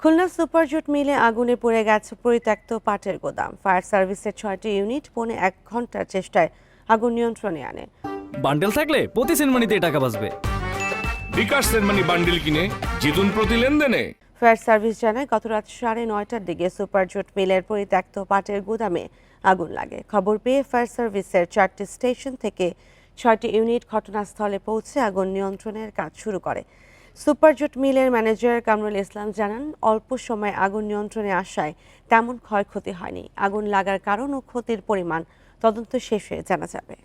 খুলনা সুপারজুট মিলে আগুনে পুড়ে গেছে পরিত্যক্ত পাটের গোদাম। ফায়ার সার্ভিসের ৬টি ইউনিট পৌনে ১ ঘন্টার চেষ্টায় আগুন নিয়ন্ত্রণে আনে। বান্ডেল থাকলে প্রতি সেনমানিতে টাকা বাঁচবে। বিকাশ সেনমানি বান্ডিল কিনে জিতুন প্রতি লেনদেনে। ফায়ার সার্ভিস জানায় গত রাত ৯:৩০টার দিকে সুপারজুট মিলের পরিত্যক্ত পাটের গুদামে আগুন লাগে। খবর পেয়ে ফায়ার সার্ভিসের ৪টি স্টেশন থেকে ৬টি ইউনিট ঘটনাস্থলে পৌঁছে আগুন নিয়ন্ত্রণের কাজ শুরু করে। সুপারজুট মিলের ম্যানেজার কামরুল ইসলাম জানান, অল্প সময় আগুন নিয়ন্ত্রণে আসায় তেমন ক্ষয়ক্ষতি হয়নি। আগুন লাগার কারণ ও ক্ষতির পরিমাণ তদন্ত শেষে জানা যাবে।